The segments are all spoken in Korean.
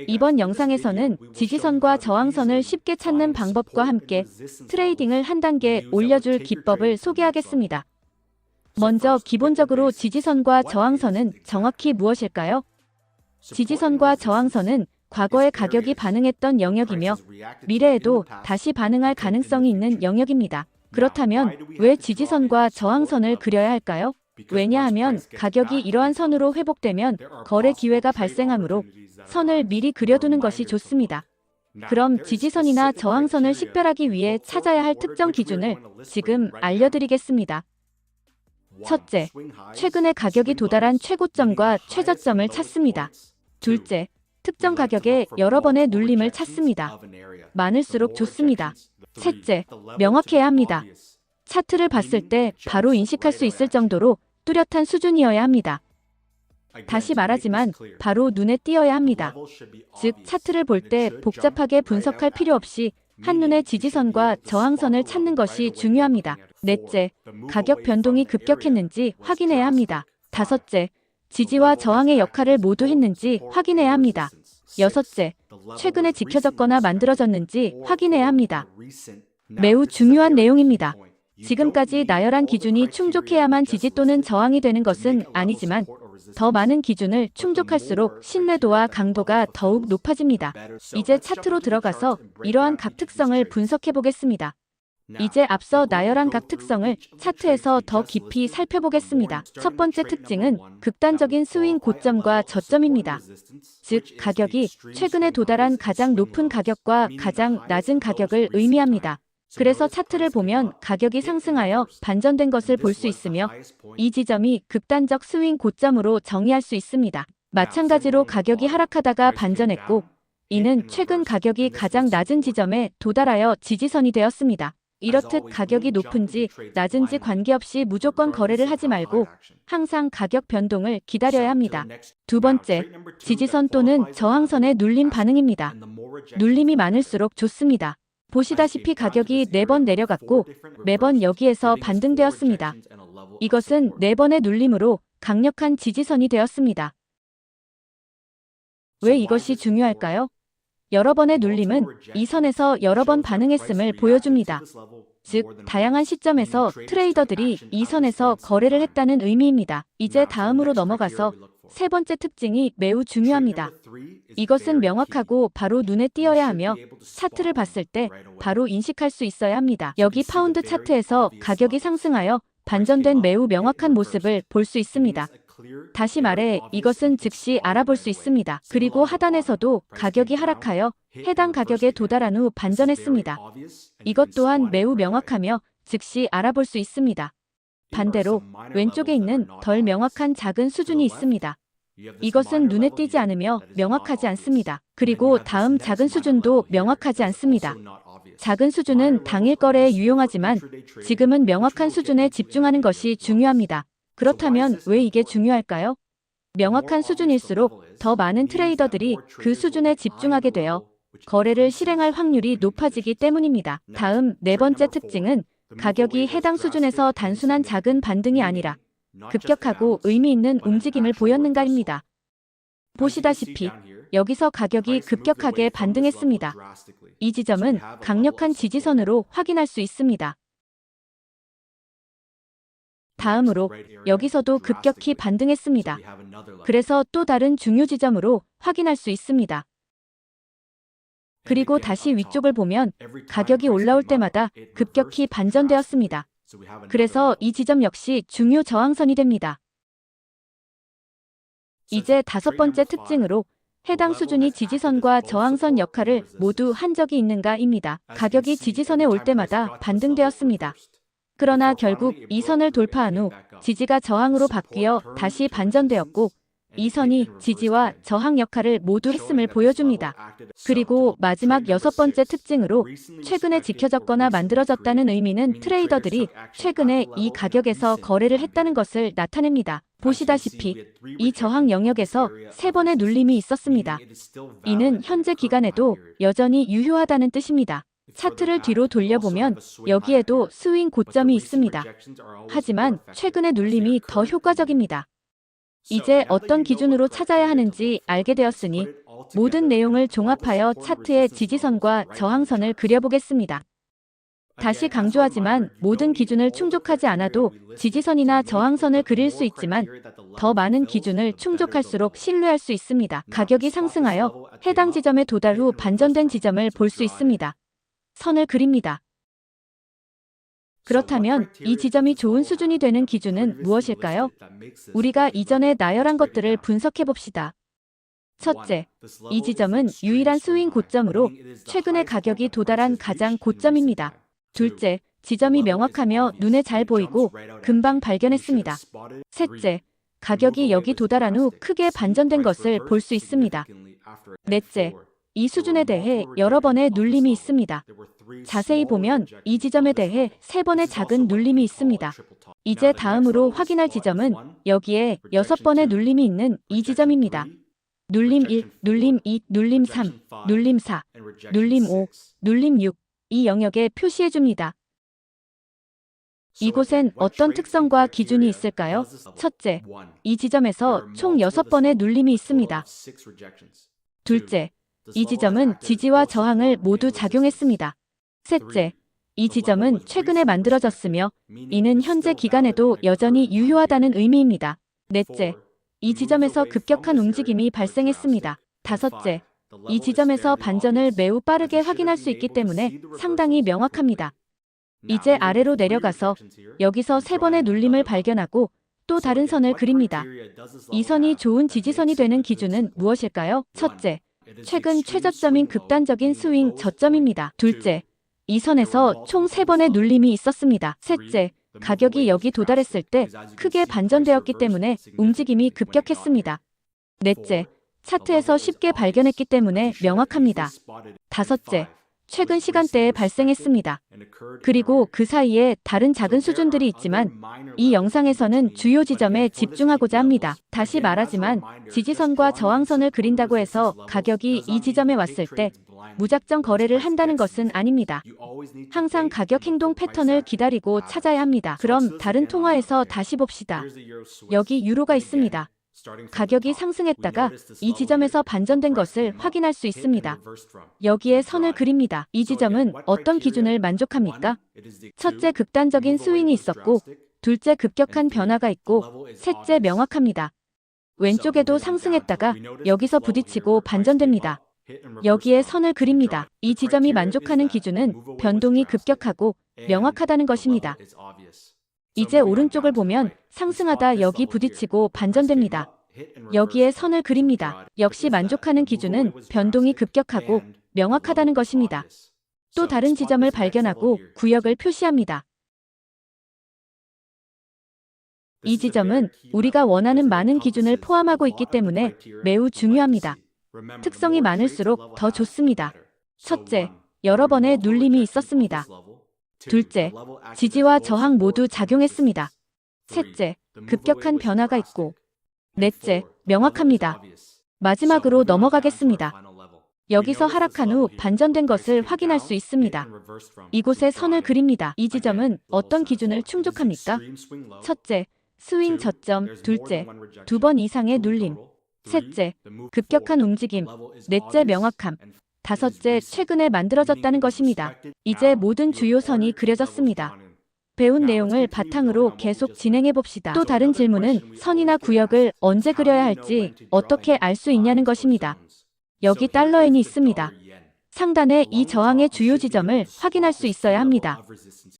이번 영상에서는 지지선과 저항선을 쉽게 찾는 방법과 함께 트레이딩을 한 단계 올려줄 기법을 소개하겠습니다. 먼저 기본적으로 지지선과 저항선은 정확히 무엇일까요? 지지선과 저항선은 과거에 가격이 반응했던 영역이며 미래에도 다시 반응할 가능성이 있는 영역입니다. 그렇다면 왜 지지선과 저항선을 그려야 할까요? 왜냐하면 가격이 이러한 선으로 회복되면 거래 기회가 발생하므로 선을 미리 그려두는 것이 좋습니다. 그럼 지지선이나 저항선을 식별하기 위해 찾아야 할 특정 기준을 지금 알려드리겠습니다. 첫째, 최근에 가격이 도달한 최고점과 최저점을 찾습니다. 둘째, 특정 가격에 여러 번의 눌림을 찾습니다. 많을수록 좋습니다. 셋째, 명확해야 합니다. 차트를 봤을 때 바로 인식할 수 있을 정도로 뚜렷한 수준이어야 합니다. 다시 말하지만 바로 눈에 띄어야 합니다. 즉, 차트를 볼 때 복잡하게 분석할 필요 없이 한눈에 지지선과 저항선을 찾는 것이 중요합니다. 넷째, 가격 변동이 급격했는지 확인해야 합니다. 다섯째, 지지와 저항의 역할을 모두 했는지 확인해야 합니다. 여섯째, 최근에 지켜졌거나 만들어졌는지 확인해야 합니다. 매우 중요한 내용입니다. 지금까지 나열한 기준이 충족해야만 지지 또는 저항이 되는 것은 아니지만 더 많은 기준을 충족할수록 신뢰도와 강도가 더욱 높아집니다. 이제 차트로 들어가서 이러한 각 특성을 분석해 보겠습니다. 이제 앞서 나열한 각 특성을 차트에서 더 깊이 살펴보겠습니다. 첫 번째 특징은 극단적인 스윙 고점과 저점입니다. 즉, 가격이 최근에 도달한 가장 높은 가격과 가장 낮은 가격을 의미합니다. 그래서 차트를 보면 가격이 상승하여 반전된 것을 볼 수 있으며 이 지점이 극단적 스윙 고점으로 정의할 수 있습니다. 마찬가지로 가격이 하락하다가 반전했고 이는 최근 가격이 가장 낮은 지점에 도달하여 지지선이 되었습니다. 이렇듯 가격이 높은지 낮은지 관계없이 무조건 거래를 하지 말고 항상 가격 변동을 기다려야 합니다. 두 번째, 지지선 또는 저항선의 눌림 반응입니다. 눌림이 많을수록 좋습니다. 보시다시피 가격이 4번 내려갔고 매번 여기에서 반등되었습니다. 이것은 4번의 눌림으로 강력한 지지선이 되었습니다. 왜 이것이 중요할까요? 여러 번의 눌림은 이 선에서 여러 번 반응했음을 보여줍니다. 즉, 다양한 시점에서 트레이더들이 이 선에서 거래를 했다는 의미입니다. 이제 다음으로 넘어가서 세 번째 특징이 매우 중요합니다. 이것은 명확하고 바로 눈에 띄어야 하며 차트를 봤을 때 바로 인식할 수 있어야 합니다. 여기 파운드 차트에서 가격이 상승하여 반전된 매우 명확한 모습을 볼 수 있습니다. 다시 말해 이것은 즉시 알아볼 수 있습니다. 그리고 하단에서도 가격이 하락하여 해당 가격에 도달한 후 반전했습니다. 이것 또한 매우 명확하며 즉시 알아볼 수 있습니다. 반대로 왼쪽에 있는 덜 명확한 작은 수준이 있습니다. 이것은 눈에 띄지 않으며 명확하지 않습니다. 그리고 다음 작은 수준도 명확하지 않습니다. 작은 수준은 당일 거래에 유용하지만 지금은 명확한 수준에 집중하는 것이 중요합니다. 그렇다면 왜 이게 중요할까요? 명확한 수준일수록 더 많은 트레이더들이 그 수준에 집중하게 되어 거래를 실행할 확률이 높아지기 때문입니다. 다음 네 번째 특징은 가격이 해당 수준에서 단순한 작은 반등이 아니라 급격하고 의미 있는 움직임을 보였는가입니다. 보시다시피 여기서 가격이 급격하게 반등했습니다. 이 지점은 강력한 지지선으로 확인할 수 있습니다. 다음으로 여기서도 급격히 반등했습니다. 그래서 또 다른 중요 지점으로 확인할 수 있습니다. 그리고 다시 위쪽을 보면 가격이 올라올 때마다 급격히 반전되었습니다. 그래서 이 지점 역시 중요 저항선이 됩니다. 이제 다섯 번째 특징으로 해당 수준이 지지선과 저항선 역할을 모두 한 적이 있는가입니다. 가격이 지지선에 올 때마다 반등되었습니다. 그러나 결국 이 선을 돌파한 후 지지가 저항으로 바뀌어 다시 반전되었고 이 선이 지지와 저항 역할을 모두 했음을 보여줍니다. 그리고 마지막 여섯 번째 특징으로 최근에 지켜졌거나 만들어졌다는 의미는 트레이더들이 최근에 이 가격에서 거래를 했다는 것을 나타냅니다. 보시다시피 이 저항 영역에서 3번의 눌림이 있었습니다. 이는 현재 기간에도 여전히 유효하다는 뜻입니다. 차트를 뒤로 돌려보면 여기에도 스윙 고점이 있습니다. 하지만 최근의 눌림이 더 효과적입니다. 이제 어떤 기준으로 찾아야 하는지 알게 되었으니 모든 내용을 종합하여 차트의 지지선과 저항선을 그려보겠습니다. 다시 강조하지만 모든 기준을 충족하지 않아도 지지선이나 저항선을 그릴 수 있지만 더 많은 기준을 충족할수록 신뢰할 수 있습니다. 가격이 상승하여 해당 지점에 도달 후 반전된 지점을 볼 수 있습니다. 선을 그립니다. 그렇다면 이 지점이 좋은 수준이 되는 기준은 무엇일까요? 우리가 이전에 나열한 것들을 분석해 봅시다. 첫째, 이 지점은 유일한 스윙 고점으로 최근에 가격이 도달한 가장 고점입니다. 둘째, 지점이 명확하며 눈에 잘 보이고 금방 발견했습니다. 셋째, 가격이 여기 도달한 후 크게 반전된 것을 볼 수 있습니다. 넷째, 이 수준에 대해 여러 번의 눌림이 있습니다. 자세히 보면 이 지점에 대해 3번의 작은 눌림이 있습니다. 이제 다음으로 확인할 지점은 여기에 6번의 눌림이 있는 이 지점입니다. 눌림 1, 눌림 2, 눌림 3, 눌림 4, 눌림 5, 눌림 6. 이 영역에 표시해줍니다. 이곳엔 어떤 특성과 기준이 있을까요? 첫째, 이 지점에서 총 6번의 눌림이 있습니다. 둘째, 이 지점은 지지와 저항을 모두 작용했습니다. 셋째, 이 지점은 최근에 만들어졌으며 이는 현재 기간에도 여전히 유효하다는 의미입니다. 넷째, 이 지점에서 급격한 움직임이 발생했습니다. 다섯째, 이 지점에서 반전을 매우 빠르게 확인할 수 있기 때문에 상당히 명확합니다. 이제 아래로 내려가서 여기서 3번의 눌림을 발견하고 또 다른 선을 그립니다. 이 선이 좋은 지지선이 되는 기준은 무엇일까요? 첫째, 최근 최저점인 극단적인 스윙 저점입니다. 둘째, 이 선에서 총 3번의 눌림이 있었습니다. 셋째, 가격이 여기 도달했을 때 크게 반전되었기 때문에 움직임이 급격했습니다. 넷째, 차트에서 쉽게 발견했기 때문에 명확합니다. 다섯째, 최근 시간대에 발생했습니다. 그리고 그 사이에 다른 작은 수준들이 있지만 이 영상에서는 주요 지점에 집중하고자 합니다. 다시 말하지만 지지선과 저항선을 그린다고 해서 가격이 이 지점에 왔을 때 무작정 거래를 한다는 것은 아닙니다. 항상 가격 행동 패턴을 기다리고 찾아야 합니다. 그럼 다른 통화에서 다시 봅시다. 여기 유로가 있습니다. 가격이 상승했다가 이 지점에서 반전된 것을 확인할 수 있습니다. 여기에 선을 그립니다. 이 지점은 어떤 기준을 만족합니까? 첫째, 극단적인 스윙이 있었고, 둘째, 급격한 변화가 있고, 셋째, 명확합니다. 왼쪽에도 상승했다가 여기서 부딪히고 반전됩니다. 여기에 선을 그립니다. 이 지점이 만족하는 기준은 변동이 급격하고 명확하다는 것입니다. 이제 오른쪽을 보면 상승하다 여기 부딪히고 반전됩니다. 여기에 선을 그립니다. 역시 만족하는 기준은 변동이 급격하고 명확하다는 것입니다. 또 다른 지점을 발견하고 구역을 표시합니다. 이 지점은 우리가 원하는 많은 기준을 포함하고 있기 때문에 매우 중요합니다. 특성이 많을수록 더 좋습니다. 첫째, 여러 번의 눌림이 있었습니다. 둘째, 지지와 저항 모두 작용했습니다. 셋째, 급격한 변화가 있고, 넷째, 명확합니다. 마지막으로 넘어가겠습니다. 여기서 하락한 후 반전된 것을 확인할 수 있습니다. 이곳에 선을 그립니다. 이 지점은 어떤 기준을 충족합니까? 첫째, 스윙 저점. 둘째, 2번 이상의 눌림. 셋째, 급격한 움직임. 넷째, 명확함. 다섯째, 최근에 만들어졌다는 것입니다. 이제 모든 주요 선이 그려졌습니다. 배운 내용을 바탕으로 계속 진행해 봅시다. 또 다른 질문은 선이나 구역을 언제 그려야 할지 어떻게 알 수 있냐는 것입니다. 여기 달러엔이 있습니다. 상단에 이 저항의 주요 지점을 확인할 수 있어야 합니다.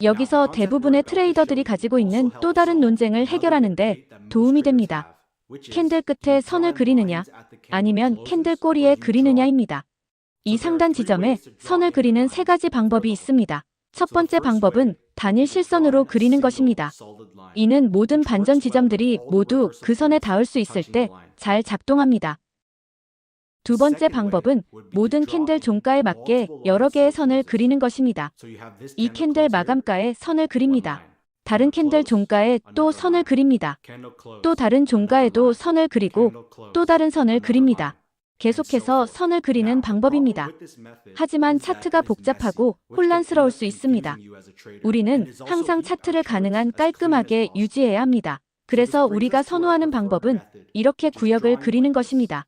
여기서 대부분의 트레이더들이 가지고 있는 또 다른 논쟁을 해결하는데 도움이 됩니다. 캔들 끝에 선을 그리느냐, 아니면 캔들 꼬리에 그리느냐입니다. 이 상단 지점에 선을 그리는 3가지 방법이 있습니다. 첫 번째 방법은 단일 실선으로 그리는 것입니다. 이는 모든 반전 지점들이 모두 그 선에 닿을 수 있을 때 잘 작동합니다. 두 번째 방법은 모든 캔들 종가에 맞게 여러 개의 선을 그리는 것입니다. 이 캔들 마감가에 선을 그립니다. 다른 캔들 종가에 또 선을 그립니다. 또 다른 종가에도 선을 그리고 또 다른 선을 그립니다. 계속해서 선을 그리는 방법입니다. 하지만 차트가 복잡하고 혼란스러울 수 있습니다. 우리는 항상 차트를 가능한 깔끔하게 유지해야 합니다. 그래서 우리가 선호하는 방법은 이렇게 구역을 그리는 것입니다.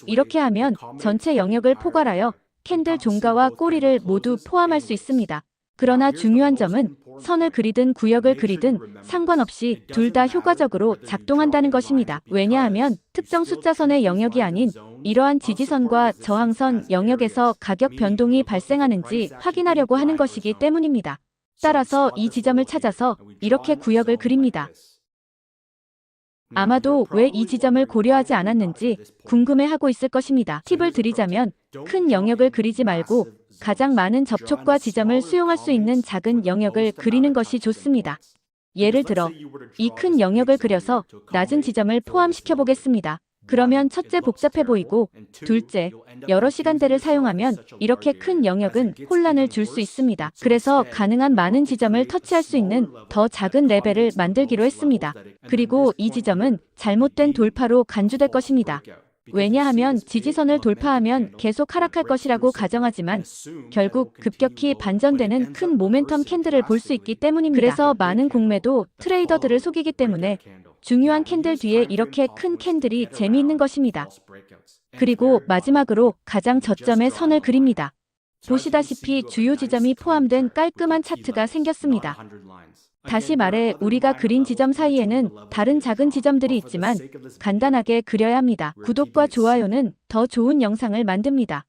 이렇게 하면 전체 영역을 포괄하여 캔들 종가와 꼬리를 모두 포함할 수 있습니다. 그러나 중요한 점은 선을 그리든 구역을 그리든 상관없이 둘 다 효과적으로 작동한다는 것입니다. 왜냐하면 특정 숫자선의 영역이 아닌 이러한 지지선과 저항선 영역에서 가격 변동이 발생하는지 확인하려고 하는 것이기 때문입니다. 따라서 이 지점을 찾아서 이렇게 구역을 그립니다. 아마도 왜 이 지점을 고려하지 않았는지 궁금해하고 있을 것입니다. 팁을 드리자면 큰 영역을 그리지 말고 가장 많은 접촉과 지점을 수용할 수 있는 작은 영역을 그리는 것이 좋습니다. 예를 들어 이 큰 영역을 그려서 낮은 지점을 포함시켜 보겠습니다. 그러면 첫째 복잡해 보이고 둘째 여러 시간대를 사용하면 이렇게 큰 영역은 혼란을 줄 수 있습니다. 그래서 가능한 많은 지점을 터치할 수 있는 더 작은 레벨을 만들기로 했습니다. 그리고 이 지점은 잘못된 돌파로 간주될 것입니다. 왜냐하면 지지선을 돌파하면 계속 하락할 것이라고 가정하지만 결국 급격히 반전되는 큰 모멘텀 캔들을 볼 수 있기 때문입니다. 그래서 많은 공매도 트레이더들을 속이기 때문에 중요한 캔들 뒤에 이렇게 큰 캔들이 재미있는 것입니다. 그리고 마지막으로 가장 저점의 선을 그립니다. 보시다시피 주요 지점이 포함된 깔끔한 차트가 생겼습니다. 다시 말해 우리가 그린 지점 사이에는 다른 작은 지점들이 있지만 간단하게 그려야 합니다. 구독과 좋아요는 더 좋은 영상을 만듭니다.